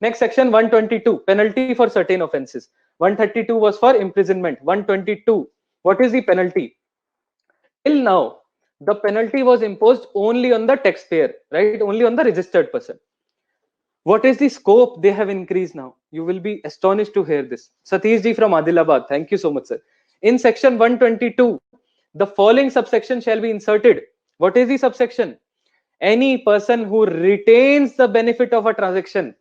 Next, section 122, penalty for certain offenses. 132 was for imprisonment. 122, what is the penalty? Till now, the penalty was imposed only on the taxpayer, right? Only on the registered person. What is the scope they have increased now? You will be astonished to hear this. Satish ji from Adilabad, thank you so much, sir. In section 122, the following subsection shall be inserted. What is the subsection? Any person who retains the benefit of a transaction.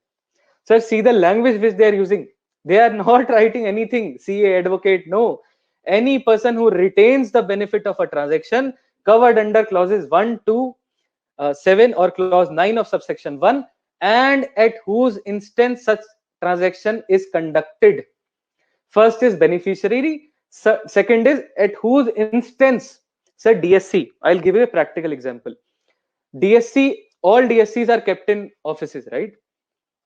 Sir, see the language which they are using. They are not writing anything. CA, advocate, no. Any person who retains the benefit of a transaction covered under clauses 1, 2, 7 or clause 9 of subsection 1, and at whose instance such transaction is conducted. First is beneficiary, second is at whose instance. Sir, DSC, I'll give you a practical example. DSC, all DSCs are kept in offices, right?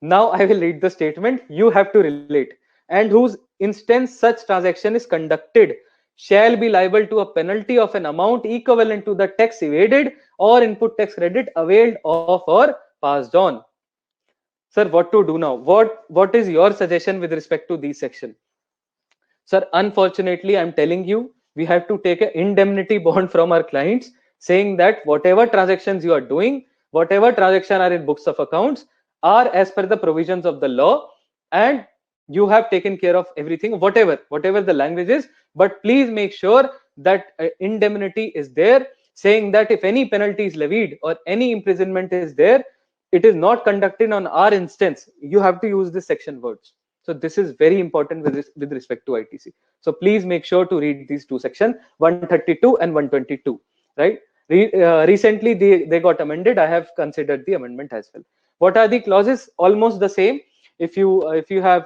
Now I will read the statement, you have to relate. And whose instance such transaction is conducted shall be liable to a penalty of an amount equivalent to the tax evaded or input tax credit availed of or passed on. Sir, what to do now? What is your suggestion with respect to this section? Sir, unfortunately, I'm telling you, we have to take an indemnity bond from our clients saying that whatever transactions you are doing, whatever transactions are in books of accounts are as per the provisions of the law, and you have taken care of everything, whatever the language is. But please make sure that indemnity is there, saying that if any penalty is levied or any imprisonment is there, it is not conducted on our instance. You have to use this section words. So this is very important with respect to ITC. So please make sure to read these two sections, 132 and 122, right? Recently they got amended. I have considered the amendment as well. What are the clauses? Almost the same. If you have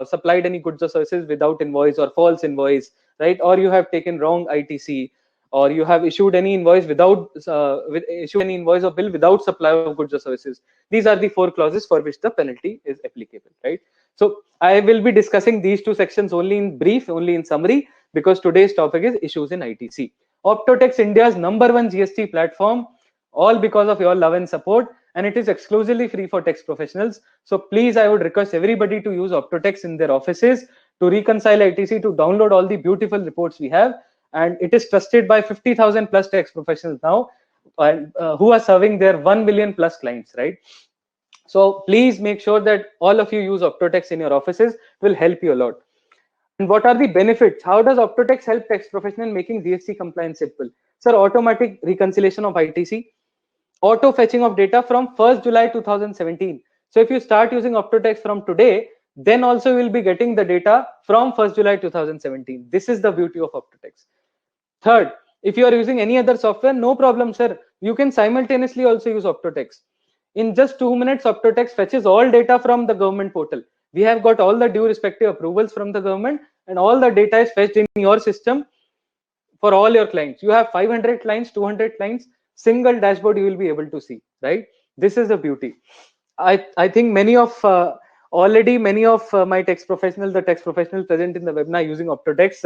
supplied any goods or services without invoice or false invoice, right? Or you have taken wrong ITC, or you have issued any invoice without issued any invoice or bill without supply of goods or services. These are the 4 clauses for which the penalty is applicable, right? So I will be discussing these 2 sections only in brief, only in summary, because today's topic is issues in ITC. Optotex, India's #1 GST platform, all because of your love and support, and it is exclusively free for tax professionals. So please, I would request everybody to use Optotex in their offices to reconcile ITC, to download all the beautiful reports we have. And it is trusted by 50,000 plus tax professionals now, who are serving their 1 million plus clients, right? So please make sure that all of you use Optotex in your offices. It will help you a lot. And what are the benefits? How does Optotex help tax professional making GST compliance simple? Sir, automatic reconciliation of ITC, auto fetching of data from 1st July 2017. So if you start using Optotex from today, then also you will be getting the data from 1st July 2017. This is the beauty of Optotex. Third, if you are using any other software, no problem, sir. You can simultaneously also use Optotex. In just 2 minutes, Optotex fetches all data from the government portal. We have got all the due respective approvals from the government, and all the data is fetched in your system for all your clients. You have 500 clients, 200 clients, single dashboard you will be able to see, right? This is the beauty. I think many of my tax professionals, the tax professionals present in the webinar using Optotex,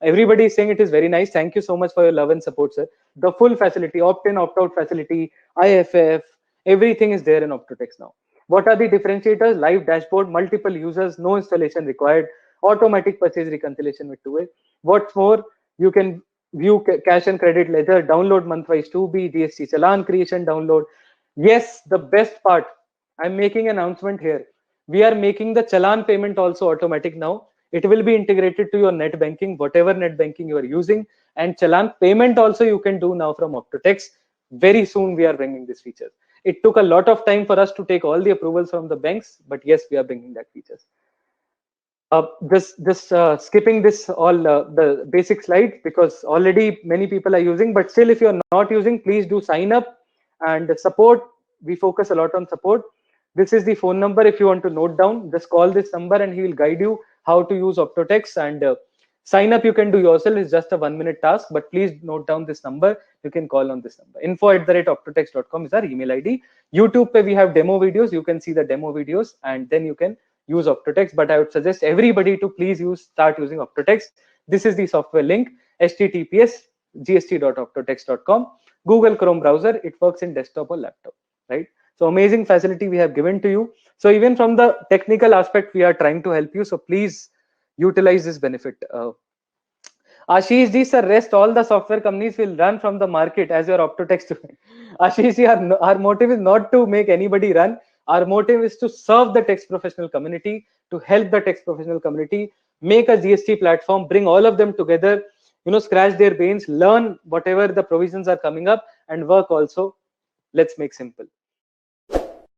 everybody is saying it is very nice. Thank you so much for your love and support, sir. The full facility, opt-in, opt-out facility, IFF, everything is there in Optotex now. What are the differentiators? Live dashboard, multiple users, no installation required, automatic purchase reconciliation with 2A. What's more, you can view cash and credit ledger, download month-wise 2B, GST challan creation, download. Yes, the best part, I'm making an announcement here. We are making the challan payment also automatic now. It will be integrated to your net banking, whatever net banking you are using, and challan payment also you can do now from Optotex. Very soon we are bringing this feature. It took a lot of time for us to take all the approvals from the banks, but yes, we are bringing that features. Skipping this all the basic slide, because already many people are using, but still if you're not using, please do sign up. And support, we focus a lot on support. This is the phone number. If you want to note down, just call this number and he will guide you how to use Optotex. And sign up you can do yourself. It's just a 1-minute task, but please note down this number. You can call on this number. info@optotex.com is our email ID. YouTube pe we have demo videos. You can see the demo videos and then you can use Optotex. But I would suggest everybody to please start using Optotex. This is the software link, https://gst.optotex.com. Google Chrome browser. It works in desktop or laptop, right? So amazing facility we have given to you. So even from the technical aspect, we are trying to help you. So please utilize this benefit. Ashish ji, sir, rest all the software companies will run from the market as your Optotext. Ashish ji, our motive is not to make anybody run. Our motive is to serve the tax professional community, to help the tax professional community, make a GST platform, bring all of them together, scratch their brains, learn whatever the provisions are coming up, and work also. Let's make simple.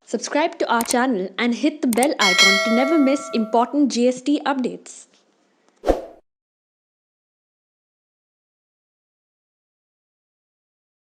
Subscribe to our channel and hit the bell icon to never miss important GST updates.